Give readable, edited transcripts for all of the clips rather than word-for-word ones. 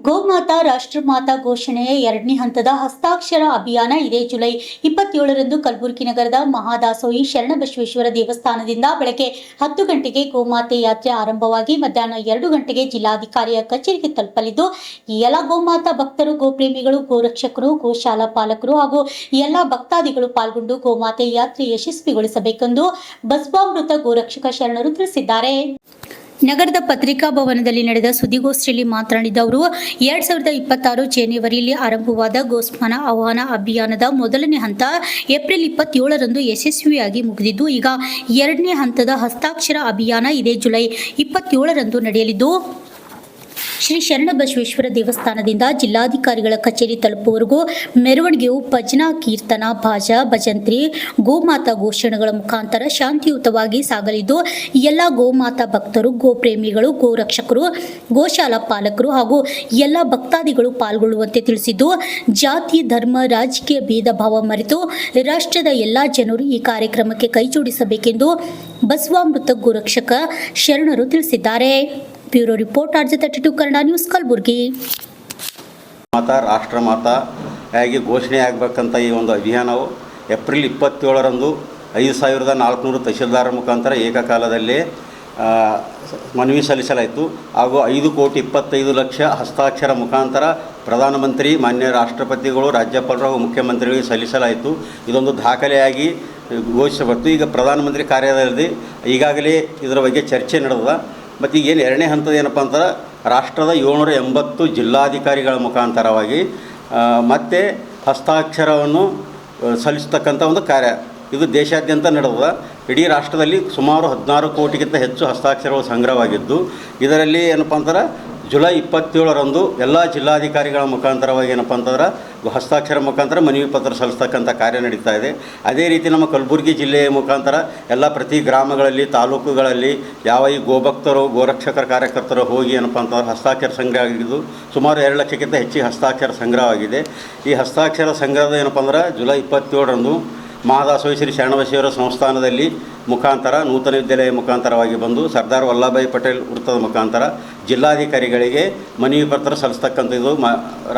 ಗೋಮಾತಾ ರಾಷ್ಟ್ರಮಾತಾ ಘೋಷಣೆಯ ಎರಡನೇ ಹಂತದ ಹಸ್ತಾಕ್ಷರ ಅಭಿಯಾನ ಇದೇ ಜುಲೈ 27ರಂದು ಕಲಬುರಗಿ ನಗರದ ಮಹಾದಾಸೋಹಿ ಶರಣಬಸವೇಶ್ವರ ದೇವಸ್ಥಾನದಿಂದ ಬೆಳಗ್ಗೆ 10 ಗಂಟೆಗೆ ಗೋಮಾತೆ ಯಾತ್ರೆ ಆರಂಭವಾಗಿ ಮಧ್ಯಾಹ್ನ 2 ಗಂಟೆಗೆ ಜಿಲ್ಲಾಧಿಕಾರಿಯ ಕಚೇರಿಗೆ ತಲುಪಲಿದ್ದು ಈ ಎಲ್ಲ ಗೋಮಾತಾ ಭಕ್ತರು, ಗೋಪ್ರೇಮಿಗಳು, ಗೋರಕ್ಷಕರು, ಗೋಶಾಲಾ ಪಾಲಕರು ಹಾಗೂ ಎಲ್ಲ ಭಕ್ತಾದಿಗಳು ಪಾಲ್ಗೊಂಡು ಗೋಮಾತೆ ಯಾತ್ರೆ ಯಶಸ್ವಿಗೊಳಿಸಬೇಕೆಂದು ಬಸವಾಮೃತ ಗೋರಕ್ಷಕ ಶರಣರು ತಿಳಿಸಿದ್ದಾರೆ. ನಗರದ ಪತ್ರಿಕಾ ಭವನದಲ್ಲಿ ನಡೆದ ಸುದ್ದಿಗೋಷ್ಠಿಯಲ್ಲಿ ಮಾತನಾಡಿದ ಅವರು 2026 ಜನವರಿಯಲ್ಲಿ ಆರಂಭವಾದ ಗೋಸ್ಮಾನ ಆಹ್ವಾನ ಅಭಿಯಾನದ ಮೊದಲನೇ ಹಂತ ಏಪ್ರಿಲ್ 27ರಂದು ಯಶಸ್ವಿಯಾಗಿ ಮುಗಿದಿದ್ದು, ಈಗ ಎರಡನೇ ಹಂತದ ಹಸ್ತಾಕ್ಷರ ಅಭಿಯಾನ ಇದೇ ಜುಲೈ 27ರಂದು ನಡೆಯಲಿದ್ದು, ಶ್ರೀ ಶರಣಬಸವೇಶ್ವರ ದೇವಸ್ಥಾನದಿಂದ ಜಿಲ್ಲಾಧಿಕಾರಿಗಳ ಕಚೇರಿ ತಲುಪುವವರೆಗೂ ಮೆರವಣಿಗೆಯು ಭಜನಾ, ಕೀರ್ತನ, ಭಾಜ, ಭಜಂತ್ರಿ, ಗೋಮಾತಾ ಘೋಷಣೆಗಳ ಮುಖಾಂತರ ಶಾಂತಿಯುತವಾಗಿ ಸಾಗಲಿದ್ದು, ಎಲ್ಲ ಗೋಮಾತಾ ಭಕ್ತರು, ಗೋಪ್ರೇಮಿಗಳು, ಗೋರಕ್ಷಕರು, ಗೋಶಾಲಾ ಪಾಲಕರು ಹಾಗೂ ಎಲ್ಲ ಭಕ್ತಾದಿಗಳು ಪಾಲ್ಗೊಳ್ಳುವಂತೆ ತಿಳಿಸಿದ್ದು, ಜಾತಿ, ಧರ್ಮ, ರಾಜಕೀಯ ಭೇದ ಭಾವ ಮರೆತು ರಾಷ್ಟ್ರದ ಎಲ್ಲ ಜನರು ಈ ಕಾರ್ಯಕ್ರಮಕ್ಕೆ ಕೈಜೋಡಿಸಬೇಕೆಂದು ಬಸವಾಮೃತ ಗೋರಕ್ಷಕ ಶರಣರು ತಿಳಿಸಿದ್ದಾರೆ. Bureau report RJ32 Kannada news, Kalaburagi. ಮಾತಾ ರಾಷ್ಟ್ರಮಾತಾ ಆಗಿ ಘೋಷಣೆ ಆಗಬೇಕಂತ ಈ ಒಂದು ಅಭಿಯಾನವು ಏಪ್ರಿಲ್ 27ರಂದು 5400 ತಹಶೀಲ್ದಾರ್ ಮುಖಾಂತರ ಏಕಕಾಲದಲ್ಲಿ ಮನವಿ ಸಲ್ಲಿಸಲಾಯಿತು. ಹಾಗೂ 5,25,00,000 ಹಸ್ತಾಕ್ಷರ ಮುಖಾಂತರ ಪ್ರಧಾನಮಂತ್ರಿ, ಮಾನ್ಯ ರಾಷ್ಟ್ರಪತಿಗಳು, ರಾಜ್ಯಪಾಲರು ಹಾಗೂ ಮುಖ್ಯಮಂತ್ರಿಗಳಿಗೆ ಸಲ್ಲಿಸಲಾಯಿತು. ಇದೊಂದು ದಾಖಲೆಯಾಗಿ ಘೋಷಿಸಬಾರ್ದು. ಈಗ ಪ್ರಧಾನಮಂತ್ರಿ ಕಾರ್ಯಾಲಯದಲ್ಲಿ ಈಗಾಗಲೇ ಇದರ ಬಗ್ಗೆ ಚರ್ಚೆ ನಡೆದ. ಮತ್ತು ಈಗೇನು ಎರಡನೇ ಹಂತದ ಏನಪ್ಪ ಅಂತಂದ್ರೆ ರಾಷ್ಟ್ರದ 780 ಜಿಲ್ಲಾಧಿಕಾರಿಗಳ ಮುಖಾಂತರವಾಗಿ ಮತ್ತೆ ಹಸ್ತಾಕ್ಷರವನ್ನು ಸಲ್ಲಿಸ್ತಕ್ಕಂಥ ಒಂದು ಕಾರ್ಯ ಇದು ದೇಶಾದ್ಯಂತ ನಡೆದ. ಇಡೀ ರಾಷ್ಟ್ರದಲ್ಲಿ ಸುಮಾರು 16 ಕೋಟಿಗಿಂತ ಹೆಚ್ಚು ಹಸ್ತಾಕ್ಷರಗಳು ಸಂಗ್ರಹವಾಗಿದ್ದು, ಇದರಲ್ಲಿ ಏನಪ್ಪ ಅಂತಂದ್ರೆ ಜುಲೈ 27ರಂದು ಎಲ್ಲ ಜಿಲ್ಲಾಧಿಕಾರಿಗಳ ಮುಖಾಂತರವಾಗಿ ಏನಪ್ಪ ಅಂತಂದ್ರೆ ಹಸ್ತಾಕ್ಷರ ಮುಖಾಂತರ ಮನವಿ ಪತ್ರ ಸಲ್ಲಿಸ್ತಕ್ಕಂಥ ಕಾರ್ಯ ನಡೀತಾ ಇದೆ. ಅದೇ ರೀತಿ ನಮ್ಮ ಕಲಬುರಗಿ ಜಿಲ್ಲೆಯ ಮುಖಾಂತರ ಎಲ್ಲ ಪ್ರತಿ ಗ್ರಾಮಗಳಲ್ಲಿ, ತಾಲೂಕುಗಳಲ್ಲಿ ಯಾವ ಈ ಗೋಭಕ್ತರು, ಗೋರಕ್ಷಕರ ಕಾರ್ಯಕರ್ತರು ಹೋಗಿ ಏನಪ್ಪ ಅಂತಂದ್ರೆ ಹಸ್ತಾಕ್ಷರ ಸಂಗ್ರಹ ಆಗಿದ್ದು ಸುಮಾರು 2 ಲಕ್ಷಕ್ಕಿಂತ ಹೆಚ್ಚಿಗೆ ಹಸ್ತಾಕ್ಷರ ಸಂಗ್ರಹವಾಗಿದೆ. ಈ ಹಸ್ತಾಕ್ಷರ ಸಂಗ್ರಹದ ಏನಪ್ಪ ಅಂದ್ರೆ ಜುಲೈ 27ರಂದು ಮಹಾದಾಸೋಹಿ ಶ್ರೀ ಶರಣಬಸವೇಶ್ವರ ಸಂಸ್ಥಾನದಲ್ಲಿ ಮುಖಾಂತರ ನೂತನ ವಿದ್ಯಾಲಯ ಮುಖಾಂತರವಾಗಿ ಬಂದು ಸರ್ದಾರ್ ವಲ್ಲಭಭಾಯಿ ಪಟೇಲ್ ವೃತ್ತದ ಮುಖಾಂತರ ಜಿಲ್ಲಾಧಿಕಾರಿಗಳಿಗೆ ಮನವಿ ಪತ್ರ ಸಲ್ಲಿಸ್ತಕ್ಕಂಥದ್ದು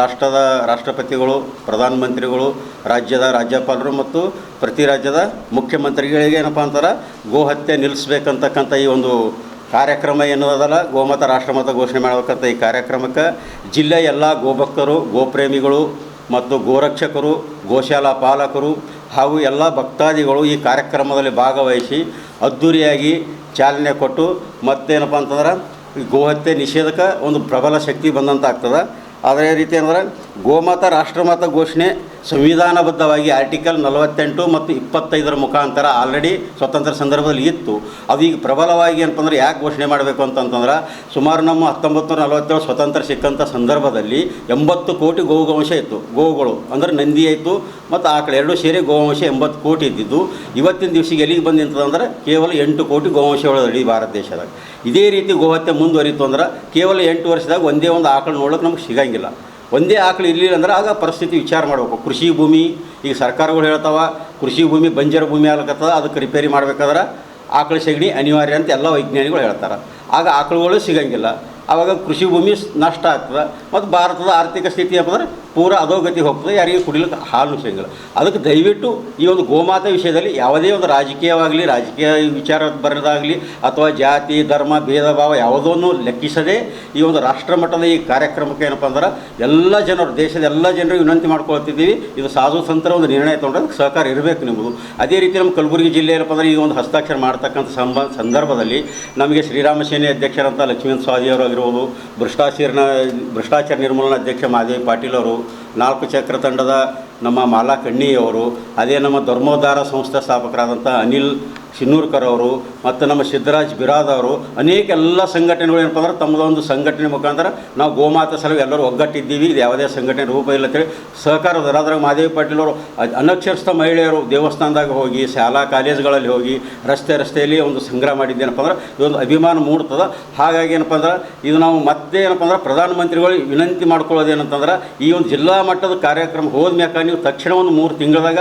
ರಾಷ್ಟ್ರದ ರಾಷ್ಟ್ರಪತಿಗಳು, ಪ್ರಧಾನಮಂತ್ರಿಗಳು, ರಾಜ್ಯದ ರಾಜ್ಯಪಾಲರು ಮತ್ತು ಪ್ರತಿ ರಾಜ್ಯದ ಮುಖ್ಯಮಂತ್ರಿಗಳಿಗೆ ಏನಪ್ಪ ಅಂತಾರೆ ಗೋಹತ್ಯೆ ನಿಲ್ಲಿಸಬೇಕಂತಕ್ಕಂಥ ಈ ಒಂದು ಕಾರ್ಯಕ್ರಮ ಎನ್ನುವುದಲ್ಲ, ಗೋಮಾತಾ ರಾಷ್ಟ್ರಮಾತಾ ಘೋಷಣೆ ಮಾಡಬೇಕಂತ ಈ ಕಾರ್ಯಕ್ರಮಕ್ಕೆ ಜಿಲ್ಲೆಯ ಎಲ್ಲ ಗೋಭಕ್ತರು, ಗೋಪ್ರೇಮಿಗಳು ಮತ್ತು ಗೋರಕ್ಷಕರು, ಗೋಶಾಲಾ ಪಾಲಕರು ಹಾಗೂ ಎಲ್ಲ ಭಕ್ತಾದಿಗಳು ಈ ಕಾರ್ಯಕ್ರಮದಲ್ಲಿ ಭಾಗವಹಿಸಿ ಅದ್ಧೂರಿಯಾಗಿ ಚಾಲನೆ ಕೊಟ್ಟು ಮತ್ತೇನಪ್ಪ ಅಂತಂದ್ರೆ ಗೋಹತ್ಯೆ ನಿಷೇಧಕ್ಕೆ ಒಂದು ಪ್ರಬಲ ಶಕ್ತಿ ಬಂದಂತ ಆಗ್ತದೆ. ಅದೇ ರೀತಿ ಅಂದರೆ ಗೋಮಾತಾ ರಾಷ್ಟ್ರಮಾತಾ ಘೋಷಣೆ ಸಂವಿಧಾನಬದ್ಧವಾಗಿ ಆರ್ಟಿಕಲ್ 48 ಮತ್ತು 25 ಮುಖಾಂತರ ಆಲ್ರೆಡಿ ಸ್ವತಂತ್ರ ಸಂದರ್ಭದಲ್ಲಿ ಇತ್ತು. ಅದು ಈಗ ಪ್ರಬಲವಾಗಿ ಏನಪ್ಪ ಯಾಕೆ ಘೋಷಣೆ ಮಾಡಬೇಕು ಅಂತಂತಂದ್ರೆ ಸುಮಾರು ನಮ್ಮ 1947 ಸ್ವತಂತ್ರ ಸಿಕ್ಕಂಥ ಸಂದರ್ಭದಲ್ಲಿ 80 ಕೋಟಿ ಗೋವಂಶ ಇತ್ತು. ಗೋವುಗಳು ಅಂದರೆ ನಂದಿ ಆಯಿತು ಮತ್ತು ಆಕಳ ಎರಡೂ ಸೇರಿ ಗೋವಂಶ 80 ಕೋಟಿ ಇದ್ದಿದ್ದು. ಇವತ್ತಿನ ದಿವಸಿಗೆ ಎಲ್ಲಿಗೆ ಬಂದಿಂತಂದ್ರೆ ಕೇವಲ 8 ಕೋಟಿ ಗೋವಂಶಗಳು ಇಡೀ ಭಾರತ ದೇಶದಾಗ. ಇದೇ ರೀತಿ ಗೋಹತ್ಯೆ ಮುಂದುವರಿತು ಅಂದ್ರೆ ಕೇವಲ 8 ವರ್ಷದಾಗ ಒಂದೇ ಒಂದು ಆಕಳು ನೋಡೋಕೆ ನಮ್ಗೆ ಸಿಗಂಗಿಲ್ಲ. ಒಂದೇ ಆಕಳು ಇರಲಿಲ್ಲ ಅಂದ್ರೆ ಆಗ ಪರಿಸ್ಥಿತಿ ವಿಚಾರ ಮಾಡಬೇಕು. ಕೃಷಿ ಭೂಮಿ ಈಗ ಸರ್ಕಾರಗಳು ಹೇಳ್ತಾವ ಕೃಷಿ ಭೂಮಿ ಬಂಜರ ಭೂಮಿ ಆಗ್ಲಕತ್ತದ, ಅದಕ್ಕೆ ರಿಪೇರಿ ಮಾಡಬೇಕಾದ್ರೆ ಆಕಳು ಸಗಣಿ ಅನಿವಾರ್ಯ ಅಂತ ಎಲ್ಲ ವೈಜ್ಞಾನಿಗಳು ಹೇಳ್ತಾರೆ. ಆಗ ಆಕಳುಗಳು ಸಿಗಂಗಿಲ್ಲ, ಆವಾಗ ಕೃಷಿ ಭೂಮಿ ನಷ್ಟ ಆಗ್ತದೆ ಮತ್ತು ಭಾರತದ ಆರ್ಥಿಕ ಸ್ಥಿತಿ ಏನಂದ್ರೆ ಪೂರ ಅಧೋಗತಿ ಹೋಗ್ತದೆ, ಯಾರಿಗೆ ಕುಡಿಲಿಕ್ಕೆ ಹಾಲು ಸಿಗಂಗಿಲ್ಲ. ಅದಕ್ಕೆ ದಯವಿಟ್ಟು ಈ ಒಂದು ಗೋಮಾತಾ ವಿಷಯದಲ್ಲಿ ಯಾವುದೇ ಒಂದು ರಾಜಕೀಯ ವಿಚಾರ ಬರೋದಾಗಲಿ ಅಥವಾ ಜಾತಿ, ಧರ್ಮ, ಭೇದ ಭಾವ ಯಾವುದನ್ನು ಲೆಕ್ಕಿಸದೆ ಈ ಒಂದು ರಾಷ್ಟ್ರ ಮಟ್ಟದ ಈ ಕಾರ್ಯಕ್ರಮಕ್ಕೆ ಏನಪ್ಪ ಅಂದ್ರೆ ಎಲ್ಲ ಜನರು, ದೇಶದ ಎಲ್ಲ ಜನರಿಗೆ ವಿನಂತಿ ಮಾಡ್ಕೊಳ್ತಿದ್ದೀವಿ. ಇದು ಸಾಧು ಸಂತರ ಒಂದು ನಿರ್ಣಯ ತೊಗೊಂಡ್ರೆ ಅದಕ್ಕೆ ಸಹಕಾರ ಇರಬೇಕು ನಿಮ್ಮದು. ಅದೇ ರೀತಿ ನಮ್ಮ ಕಲಬುರಗಿ ಜಿಲ್ಲೆ ಏನಪ್ಪ ಅಂದ್ರೆ ಈ ಒಂದು ಹಸ್ತಾಕ್ಷರ ಮಾಡ್ತಕ್ಕಂಥ ಸಂದರ್ಭದಲ್ಲಿ ನಮಗೆ ಶ್ರೀರಾಮ ಸೇನೆ ಅಧ್ಯಕ್ಷರಂತ ಲಕ್ಷ್ಮೀಕಾಂತ್ ಸ್ವಾದಿಯವರು ಆಗಿರ್ಬೋದು, ಭ್ರಷ್ಟಾಚಾರ ನಿರ್ಮೂಲನಾ ಅಧ್ಯಕ್ಷ ಮಹಾದೇವಿ ಪಾಟೀಲ್ ಅವರು, 4 ಚಕ್ರ ತಂಡದ ನಮ್ಮ ಮಾಲಾ ಕಣ್ಣಿಯವರು, ಅದೇ ನಮ್ಮ ಧರ್ಮೋದ್ಧಾರ ಸಂಸ್ಥೆ ಸ್ಥಾಪಕರಾದಂಥ ಅನಿಲ್ ಶಿನ್ನೂರ್ಕರ್ ಅವರು ಮತ್ತು ನಮ್ಮ ಸಿದ್ದರಾಜ್ ಬಿರಾದ್ ಅವರು, ಅನೇಕ ಎಲ್ಲ ಸಂಘಟನೆಗಳು ಏನಪ್ಪ ಅಂದ್ರೆ ತಮ್ಮದೊಂದು ಸಂಘಟನೆ ಮುಖಾಂತರ ನಾವು ಗೋಮಾತಾ ಸಲುವಾಗಿ ಎಲ್ಲರೂ ಒಗ್ಗಟ್ಟಿದ್ದೀವಿ. ಇದು ಯಾವುದೇ ಸಂಘಟನೆ ರೂಪ ಇಲ್ಲ ಅಂತೇಳಿ ಸಹಕಾರದ ಅದ್ರಾಗ ಮಹಾದೇವಿ ಪಾಟೀಲ್ ಅವರು ಅನಕ್ಷರಸ್ಥ ಮಹಿಳೆಯರು ದೇವಸ್ಥಾನದಾಗ ಹೋಗಿ, ಶಾಲಾ ಕಾಲೇಜುಗಳಲ್ಲಿ ಹೋಗಿ, ರಸ್ತೆಯಲ್ಲಿ ಒಂದು ಸಂಗ್ರಹ ಮಾಡಿದ್ದೇನಪ್ಪ ಅಂದ್ರೆ ಇದೊಂದು ಅಭಿಮಾನ ಮೂಡ್ತದೆ. ಹಾಗಾಗಿ ಏನಪ್ಪ ಅಂದ್ರೆ ಇದು ನಾವು ಮತ್ತೆ ಏನಪ್ಪ ಅಂದ್ರೆ ಪ್ರಧಾನಮಂತ್ರಿಗಳು ವಿನಂತಿ ಮಾಡ್ಕೊಳ್ಳೋದೇನಂತಂದ್ರೆ ಈ ಒಂದು ಜಿಲ್ಲಾ ಮಟ್ಟದ ಕಾರ್ಯಕ್ರಮ ಹೋದ್ಮ್ಯಾಕ ನೀವು ತಕ್ಷಣ ಒಂದು 3 ತಿಂಗಳದಾಗ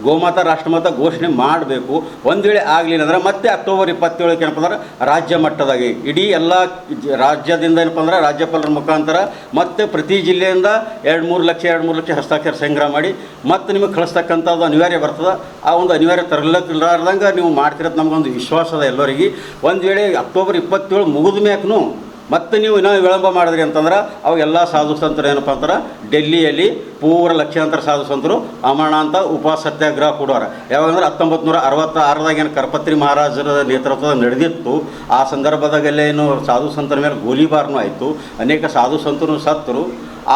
ಗೋಮಾತಾ ರಾಷ್ಟ್ರಮಾತಾ ಘೋಷಣೆ ಮಾಡಬೇಕು. ಒಂದು ವೇಳೆ ಆಗಲಿಲ್ಲ ಅಂದ್ರೆ ಮತ್ತೆ ಅಕ್ಟೋಬರ್ 27ಕ್ಕೆ ಏನಪ್ಪ ಅಂದ್ರೆ ರಾಜ್ಯ ಮಟ್ಟದಾಗಿ ಇಡೀ ಎಲ್ಲ ರಾಜ್ಯದಿಂದ ಏನಪ್ಪ ಅಂದ್ರೆ ರಾಜ್ಯಪಾಲರ ಮುಖಾಂತರ ಮತ್ತೆ ಪ್ರತಿ ಜಿಲ್ಲೆಯಿಂದ 2-3 ಲಕ್ಷ ಹಸ್ತಾಕ್ಷರ ಸಂಗ್ರಹ ಮಾಡಿ ಮತ್ತೆ ನಿಮಗೆ ಕಳಿಸ್ತಕ್ಕಂಥದ್ದು ಅನಿವಾರ್ಯ ಬರ್ತದೆ. ಆ ಒಂದು ಅನಿವಾರ್ಯ ತರಲಾರ್ದಂಗೆ ನೀವು ಮಾಡ್ತಿರೋದು ನಮಗೊಂದು ವಿಶ್ವಾಸದ ಎಲ್ಲರಿಗೆ. ಒಂದು ವೇಳೆ ಅಕ್ಟೋಬರ್ 27 ಮುಗಿದ ಮ್ಯಾಕೂ ಮತ್ತು ನೀವು ಇನ್ನೂ ವಿಳಂಬ ಮಾಡಿದ್ರಿ ಅಂತಂದ್ರೆ ಅವಾಗೆಲ್ಲ ಸಾಧು ಸಂತರು ಏನಪ್ಪ ಅಂತಾರೆ ಡೆಲ್ಲಿಯಲ್ಲಿ ಪೂರ ಲಕ್ಷಾಂತರ ಸಾಧು ಸಂತರು ಅಮರಣಾಂತ ಉಪವಾಸ ಸತ್ಯಾಗ್ರಹ ಕೊಡೋರ. ಯಾವಾಗಂದ್ರೆ 1966ದಾಗ ಏನು ಕರಪತ್ರಿ ಮಹಾರಾಜರ ನೇತೃತ್ವದಾಗ ನಡೆದಿತ್ತು. ಆ ಸಂದರ್ಭದಾಗಲ್ಲೇನು ಸಾಧು ಸಂತರ ಮೇಲೆ ಗೋಲಿಬಾರ್ನೂ ಆಯಿತು, ಅನೇಕ ಸಾಧು ಸಂತರು ಸತ್ತರು.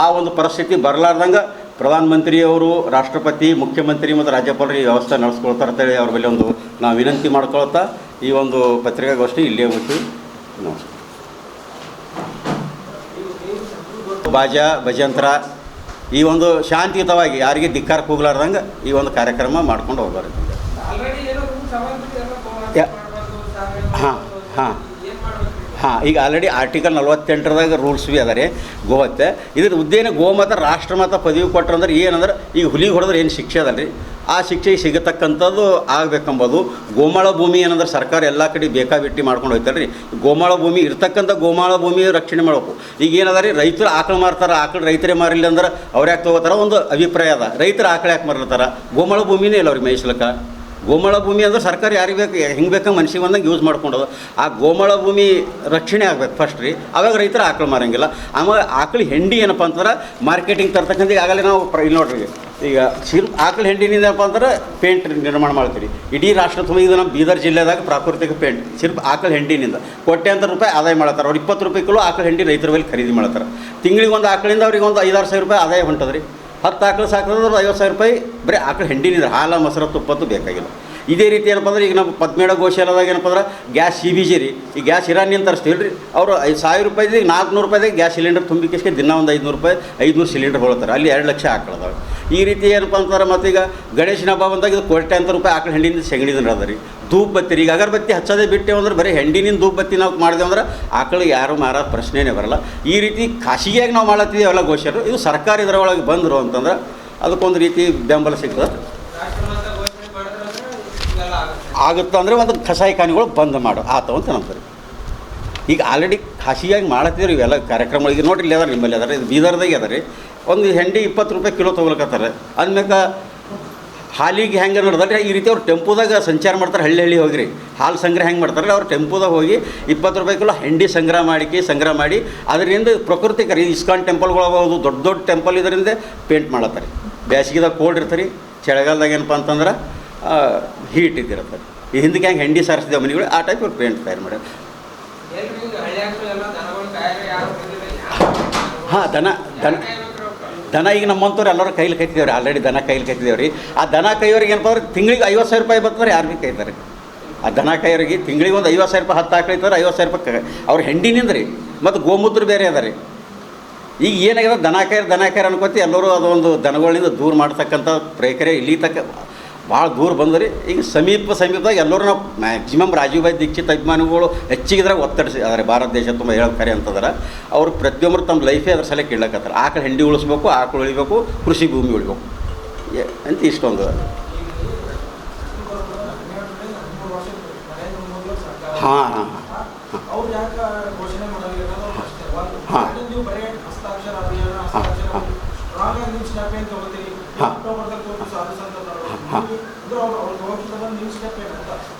ಆ ಒಂದು ಪರಿಸ್ಥಿತಿ ಬರಲಾರ್ದಂಗೆ ಪ್ರಧಾನಮಂತ್ರಿಯವರು, ರಾಷ್ಟ್ರಪತಿ, ಮುಖ್ಯಮಂತ್ರಿ ಮತ್ತು ರಾಜ್ಯಪಾಲರು ಈ ವ್ಯವಸ್ಥೆ ನಡೆಸ್ಕೊಳ್ತಾರೆ ಅಂತೇಳಿ ಅವ್ರ ಮೇಲೆ ಒಂದು ನಾವು ವಿನಂತಿ ಮಾಡ್ಕೊಳ್ತಾ ಈ ಒಂದು ಪತ್ರಿಕಾಗೋಷ್ಠಿ ಇಲ್ಲೇ ಹೋಗ್ತೀವಿ. ನಮಸ್ಕಾರ. ಬಾಜಾ ಭಜಂತ್ರ ಈ ಒಂದು ಶಾಂತಿಯುತವಾಗಿ ಯಾರಿಗೆ ಧಿಕ್ಕಾರ ಕೂಗಲಾರ್ದಂಗೆ ಈ ಒಂದು ಕಾರ್ಯಕ್ರಮ ಮಾಡ್ಕೊಂಡು ಹೋಗ್ಬಾರ್ದು. ಹಾಂ ಹಾಂ ಹಾಂ ಈಗ ಆಲ್ರೆಡಿ ಆರ್ಟಿಕಲ್ 48ದಾಗ ರೂಲ್ಸ್ ಭೀ ಅದ ರೀ ಗೋಹತ್ಯೆ. ಇದ್ರ ಉದ್ದೇನ ಗೋಮಾತಾ ರಾಷ್ಟ್ರಮಾತಾ ಪದವಿ ಕೊಟ್ರಂದ್ರೆ ಏನಂದ್ರೆ ಈಗ ಹುಲಿಗೆ ಹೊಡೆದ್ರೆ ಏನು ಶಿಕ್ಷೆ ಅದಲ್ಲ ರೀ, ಆ ಶಿಕ್ಷೆಗೆ ಸಿಗತಕ್ಕಂಥದ್ದು ಆಗಬೇಕೆಂಬುದು. ಗೋಮಾಳ ಭೂಮಿ ಏನಂದ್ರೆ ಸರ್ಕಾರ ಎಲ್ಲ ಕಡೆ ಬೇಕಾಬಿಟ್ಟು ಮಾಡ್ಕೊಂಡು ಹೋಗ್ತಾರೆ ರೀ. ಗೋಮಾಳ ಭೂಮಿ ಇರ್ತಕ್ಕಂಥ ಗೋಮಾಳ ಭೂಮಿ ರಕ್ಷಣೆ ಮಾಡಬೇಕು. ಈಗ ಏನದ ರೀ, ರೈತರು ಆಕಳು ಮಾರ್ತಾರೆ, ಆಕಳು ರೈತರೇ ಮಾರಿಲ್ಲ ಅಂದ್ರೆ ಅವ್ರು ಯಾಕೆ ತೊಗೋತಾರೆ ಒಂದು ಅಭಿಪ್ರಾಯ ಅದ. ರೈತರು ಆಕಳು ಯಾಕೆ ಮಾರ್ಲತ್ತಾರ? ಗೋಮಾಳ ಭೂಮಿನೇ ಇಲ್ಲ ಅವ್ರಿಗೆ ಮೇಯಿಸ್ಲಿಕ್ಕೆ. ಗೋಮಾಳ ಭೂಮಿ ಅಂದ್ರೆ ಸರ್ಕಾರ ಯಾರಿಗೆ ಬೇಕು ಹೆಂಗೆ ಬೇಕಂಗೆ ಮನ್ಸಿಗೆ ಬಂದಂಗೆ ಯೂಸ್ ಮಾಡ್ಕೊಂಡದು. ಆ ಗೋಮಾಳ ಭೂಮಿ ರಕ್ಷಣೆ ಆಗ್ಬೇಕು ಫಸ್ಟ್ ರೀ, ಅವಾಗ ರೈತರು ಆಕಳು ಮಾರಂಗಿಲ್ಲ. ಆಮೇಲೆ ಆಕಳು ಹೆಂಡಿ ಏನಪ್ಪ ಅಂತಂದ್ರೆ ಮಾರ್ಕೆಟಿಂಗ್ ತರ್ತಕ್ಕಂಥ ಆಗಲೇ ನಾವು ಇಲ್ಲಿ ನೋಡ್ರಿ, ಈಗ ಆಕಳು ಹೆಂಡಿನಿಂದ ಏನಪ್ಪ ಅಂದ್ರೆ ಪೇಂಟ್ ನಿರ್ಮಾಣ ಮಾಡ್ತೀವಿ ಇಡೀ ರಾಷ್ಟ್ರ ತುಂಬ. ಇದು ನಮ್ಮ ಬೀದರ್ ಜಿಲ್ಲೆದಾಗ ಪ್ರಾಕೃತಿಕ ಪೇಂಟ್ ಆಕಳು ಹೆಂಡಿನಿಂದ ಕೋಟ್ಯಾಂತರ ರೂಪಾಯಿ ಆದಾಯ ಮಾಡ್ತಾರೆ. ಅವ್ರು 20 ರೂಪಾಯಿ ಕಿಲೋ ಆಕಳು ಹೆಂಡಿ ರೈತರ ಮೇಲೆ ಖರೀದಿ ಮಾಡ್ತಾರೆ. ತಿಂಗಳಿಗೆ ಒಂದು ಆಕಳಿಂದ ಅವ್ರಿಗೆ ಒಂದು 5-6 ಸಾವಿರ ರೂಪಾಯಿ ಆದಾಯ ಹೊಂಟದ ರೀ. 10 ಆಕಳು ಸಾಕಿದ್ರೆ 50,000 ರೂಪಾಯಿ ಬರೀ ಆಕಳು ಹೆಂಡಿನಿಂದ. ಹಾಲು ಮೊಸರು ತುಪ್ಪತ್ತು ಬೇಕಾಗಿಲ್ಲ. ಇದೇ ರೀತಿ ಏನಪ್ಪ ಅಂದ್ರೆ ಈಗ ನಮ್ಮ ಪದ್ಮೇಡ ಗೋಶಾಲದಾಗ ಏನಪ್ಪ ಅಂದ್ರೆ ಗ್ಯಾಸ್ CBG ರೀ, ಈ ಗ್ಯಾಸ್ ಇರಾನಿಯನ್ ತರಿಸ್ತೀವಿ ರೀ. ಅವರು 1,000 ರೂಪಾಯಿದಾಗ 400 ರೂಪಾಯಿದಾಗ ಗ್ಯಾಸ್ ಸಿಲಿಂಡರ್ ತುಂಬಿಕೆಸ್ಗೆ ದಿನ ಒಂದು 500 ರೂಪಾಯಿ 500 ಸಿಲಿಂಡರ್ ಹೊಳ್ತಾರೆ. ಅಲ್ಲಿ 2 ಲಕ್ಷ ಆಕಳದಾವೆ. ಈ ರೀತಿ ಏನಪ್ಪ ಅಂತಾರೆ. ಮತ್ತು ಈಗ ಗಣೇಶನ ಹಬ್ಬ ಬಂದಾಗ ಇದು ಕೋಟ್ಯಾಂತರ ರೂಪಾಯಿ ಆಕಳು ಹೆಂಡಿನಿಂದ ಸೆಗಣಿದಿಂದ ಅದ ರೀ. ಧೂಪ್ ಬತ್ತಿ ರೀ, ಈಗ ಅಗರಬತ್ತಿ ಹಚ್ಚೋದೇ ಬಿಟ್ಟೇವು ಅಂದ್ರೆ ಬರೀ ಹೆಂಡಿನಿಂದ ಧೂಪ್ ಬತ್ತಿ ನಾವು ಮಾಡಿದೆವು ಅಂದ್ರೆ ಆಕಳಿಗೆ ಯಾರು ಮಾರೋ ಪ್ರಶ್ನೆನೇ ಬರಲ್ಲ. ಈ ರೀತಿ ಖಾಸಗಿಯಾಗಿ ನಾವು ಮಾಡತ್ತೀವಿ ಅವೆಲ್ಲ ಗೋಶಾರು. ಇದು ಸರ್ಕಾರ ಇದರೊಳಗೆ ಬಂದರು ಅಂತಂದ್ರೆ ಅದಕ್ಕೊಂದು ರೀತಿ ಬೆಂಬಲ ಸಿಗ್ತದೆ. ಆಗುತ್ತೆ ಅಂದರೆ ಒಂದು ಕಸಾಯಿಖಾನೆಗಳು ಬಂದ್ ಮಾಡು ಆತವ ಅಂತ ನಂಬ್ತಾರೆ. ಈಗ ಆಲ್ರೆಡಿ ಖಾಸಗಿಯಾಗಿ ಮಾಡತ್ತಿದ್ರು ಇವೆಲ್ಲ ಕಾರ್ಯಕ್ರಮಗಳು. ಈಗ ನೋಡಿರಿ, ಇಲ್ಲಿ ಅದಾರೆ ನಿಮ್ಮಲ್ಲಿ ಅದಾರೆ, ಇದು ಬೀದರ್ದಾಗೆ ಅದ ರೀ. ಒಂದು ಹೆಂಡಿ 20 ರೂಪಾಯಿ ಕಿಲೋ ತೊಗೊಳಕತ್ತಾರೆ. ಅದ್ಮ್ಯಾಕ ಹಾಲಿಗೆ ಹೆಂಗೆ ನಡೆದಲ್ರಿ ಈ ರೀತಿ ಅವ್ರು ಟೆಂಪೋದಾಗ ಸಂಚಾರ ಮಾಡ್ತಾರೆ. ಹಳ್ಳಿ ಹೋಗಿರಿ ಹಾಲು ಸಂಗ್ರಹ ಹೆಂಗೆ ಮಾಡ್ತಾರೆ, ಅವ್ರು ಟೆಂಪೋದಾಗ ಹೋಗಿ 20 ರೂಪಾಯಿ ಕಿಲೋ ಹೆಂಡಿ ಸಂಗ್ರಹ ಮಾಡಿ ಅದರಿಂದ ಪ್ರಕೃತಿಕ ರೀ ಇಸ್ಕಾನ್ ಟೆಂಪಲ್ಗಳು ಆಗ್ಬೋದು, ದೊಡ್ಡ ಟೆಂಪಲ್ ಇದರಿಂದ ಪೇಂಟ್ ಮಾಡತ್ತಾರೆ. ಬೇಸಿಗೆದಾಗ ಕೋಲ್ಡ್ ಇರ್ತಾರೆ, ಚಳಿಗಾಲದಾಗ ಏನಪ್ಪ ಅಂತಂದ್ರೆ ಹೀಟ್ ಇದ್ದಿರುತ್ತೆ. ಈ ಹಿಂದಕ್ಕೆ ಹೆಂಗೆ ಹೆಂಡಿ ಸಾರಿಸಿದ್ದೇವೆ ಮನೆಗಳು ಆ ಟೈಪ್ ಅವ್ರು ಪೇಂಟ್ ತಯಾರು ಮಾಡ್ಯಾರ. ಹಾಂ ದನ ಈಗ ನಮ್ಮಂಥವ್ರು ಎಲ್ಲರೂ ಕೈಲಿ ಕೈತಿದ್ದೇವ್ರಿ. ಆಲ್ರೆಡಿ ದನ ಕೈಲಿ ಕೈತಿದ್ದೇವ್ರಿ. ಆ ದನ ಕೈಯವ್ರಿಗೆ ಏನಪ್ಪ ಅಂದ್ರೆ ತಿಂಗಳಿಗೆ 50,000 ರೂಪಾಯಿ ಬರ್ತಾರೆ. ಯಾರು ಭೀ ಕೈತಾರೆ ಆ ದನ ಕೈಯವ್ರಿಗೆ ತಿಂಗಳಿಗೆ ಒಂದು 50,000 ರೂಪಾಯಿ 10 ಆಕಳು ಇರ್ತಾರೆ 50,000 ರೂಪಾಯಿ ಅವ್ರ ಹೆಂಡಿನಿಂದ ರೀ. ಮತ್ತು ಗೋಮೂತ್ರ ಬೇರೆ ಅದ ರೀ. ಈಗ ಏನಾಗಿದೆ ದನ ಕೈರ್ ಅನ್ಕೋತಿ ಎಲ್ಲರೂ ಅದೊಂದು ದನಗಳಿಂದ ದೂರ ಮಾಡ್ತಕ್ಕಂಥ ಪ್ರಕ್ರಿಯೆ ಇಲ್ಲಿ ತಕ್ಕ ಭಾಳ ದೂರ ಬಂದ್ರಿ. ಈಗ ಸಮೀಪದಾಗ ಎಲ್ಲರೂ ನಾವು ಮ್ಯಾಕ್ಸಿಮಮ್ ರಾಜೀವ್ ಭಾಯಿ ದೀಕ್ಷಿತ್ ಅಭಿಮಾನಿಗಳು ಹೆಚ್ಚಿಗಿದ್ರಾಗ ಒತ್ತಡಿಸಿ ಆದರೆ ಭಾರತ ದೇಶ ತುಂಬ ಹೇಳೋಕ್ಕಾರೆ ಅಂತಂದ್ರೆ ಅವ್ರು ಪ್ರತಿಯೊಬ್ಬರು ತಮ್ಮ ಲೈಫೇ ಅದ್ರ ಸಲ ಕೇಳಕತ್ತಾರೆ. ಆಕಳು ಹೆಂಡಿ ಉಳಿಸ್ಬೇಕು, ಆಕಳು ಉಳಿಬೇಕು, ಕೃಷಿ ಭೂಮಿ ಉಳಿಬೇಕು ಅಂತ ಇಷ್ಟೊಂದು. ಹಾಂ ಹಾಂ ಹಾಂ ಹಾಂ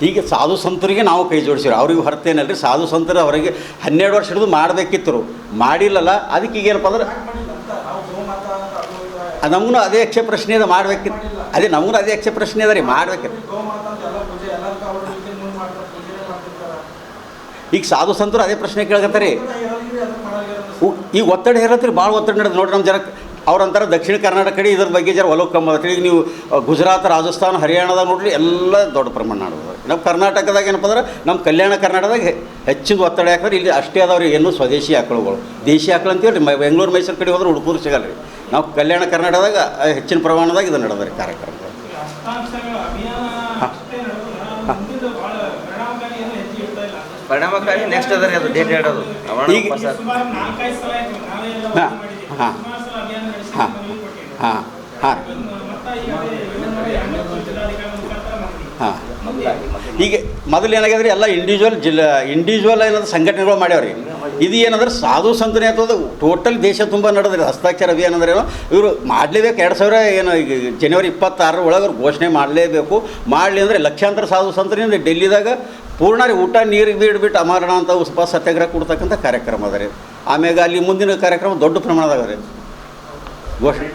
ಈಗ ಸಾಧು ಸಂತರಿಗೆ ನಾವು ಕೈ ಜೋಡಿಸಿರು. ಅವ್ರಿಗೆ ಹೊರತೇನಲ್ರಿ, ಸಾಧು ಸಂತರ ಅವರಿಗೆ 12 ವರ್ಷ ಹಿಡಿದು ಮಾಡಬೇಕಿತ್ತು, ಮಾಡಿಲ್ಲಲ್ಲ. ಅದಕ್ಕೆ ಈಗ ಏನಪ್ಪ ಅಂದ್ರೆ ನಮಗೂ ಅದೇ ಯಕ್ಷ ಪ್ರಶ್ನೆ ಅದ ಮಾಡಬೇಕಿತ್ತು. ಅದೇ ನಮಗೂ ಅದೇ ಯಕ್ಷ ಪ್ರಶ್ನೆ ಅದ ರೀ ಮಾಡಬೇಕಿತ್ತು. ಈಗ ಸಾಧು ಸಂತರು ಅದೇ ಪ್ರಶ್ನೆ ಕೇಳಕತ್ತಾರೆ. ಈಗ ಒತ್ತಡ ಹೇರತ್ರಿ, ಭಾಳ ಒತ್ತಡ ನಡೆದು ನೋಡ್ರಿ. ನಮ್ಮ ಜನ ಅವ್ರಂತಾರೆ ದಕ್ಷಿಣ ಕರ್ನಾಟಕ ಕಡೆ ಇದ್ರ ಬಗ್ಗೆ ಜರ ಒಲವು ಕಮ್ಮಿ ಆಗತ್ತೆ. ಈಗ ನೀವು ಗುಜರಾತ್, ರಾಜಸ್ಥಾನ, ಹರಿಯಾಣದಾಗ ನೋಡ್ರಿ ಎಲ್ಲ ದೊಡ್ಡ ಪ್ರಮಾಣ ನಡೆದವ್ರಿ. ನಮ್ಮ ಕರ್ನಾಟಕದಾಗ ಏನಪ್ಪ ಅಂದ್ರೆ ನಮ್ಮ ಕಲ್ಯಾಣ ಕರ್ನಾಟಕದಾಗ ಹೆಚ್ಚಿನ ಒತ್ತಡ ಯಾಕಂದ್ರೆ ಇಲ್ಲಿ ಅಷ್ಟೇ ಅದಾವ್ರಿ. ಏನು ಸ್ವದೇಶಿ ಆಕಳುಗಳು, ದೇಶಿ ಆಕಳು ಅಂತೇಳಿ ಬೆಂಗಳೂರು ಮೈಸೂರು ಕಡೆ ಹೋದ್ರೆ ಹುಡುಗರು ಸಿಗಲ್ಲ ರೀ. ನಾವು ಕಲ್ಯಾಣ ಕರ್ನಾಟಕದಾಗ ಹೆಚ್ಚಿನ ಪ್ರಮಾಣದಾಗ ಇದು ನಡೆದ ರೀ ಕಾರ್ಯಕ್ರಮಗಳು. ಪರಿಣಾಮಕಾರಿ ನೆಕ್ಸ್ಟ್ ಅದ ರೀ ಅದು ಡೇಟ್ ಹೇಳೋದು ಈಗ ಹಾಂ ಹಾಂ ಹಾಂ ಹಾಂ ಹಾಂ ಹಾಂ ಈಗ ಮೊದಲು ಏನಾಗ್ಯದ್ರಿ ಎಲ್ಲ ಇಂಡಿವಿಜುವಲ್ ಏನಾದ್ರು ಸಂಘಟನೆಗಳು ಮಾಡ್ಯಾವ್ರಿ. ಇದು ಏನಂದ್ರೆ ಸಾಧು ಸಂತನೆ ಅಥವಾ ಟೋಟಲ್ ದೇಶ ತುಂಬ ನಡೆದ್ರಿ ಹಸ್ತಾಕ್ಷರ ಅಭಿಯಾನ ಅಂದ್ರೆ ಏನು ಇವರು ಮಾಡಲೇಬೇಕು. 2000 ಏನು ಈಗ ಜನವರಿ 26 ಒಳಗೆ ಅವ್ರು ಘೋಷಣೆ ಮಾಡಲೇಬೇಕು. ಮಾಡಲಿ ಅಂದರೆ ಲಕ್ಷಾಂತರ ಸಾಧು ಸಂತರಿಂದ ಡೆಲ್ಲಿದಾಗ ಪೂರ್ಣ ರೀ ಊಟ ನೀರಿಗೆ ಬಿಟ್ಬಿಟ್ಟು ಅಮರಣ ಅಂತ ಉಪವಾಸ ಸತ್ಯಾಗ್ರಹ ಕೊಡ್ತಕ್ಕಂಥ ಕಾರ್ಯಕ್ರಮ ಅದ ರೀ. ಆಮ್ಯಾಗ ಅಲ್ಲಿ ಮುಂದಿನ ಕಾರ್ಯಕ್ರಮ ದೊಡ್ಡ ಪ್ರಮಾಣದಾಗ ರೀ ಘೋಷಣೆ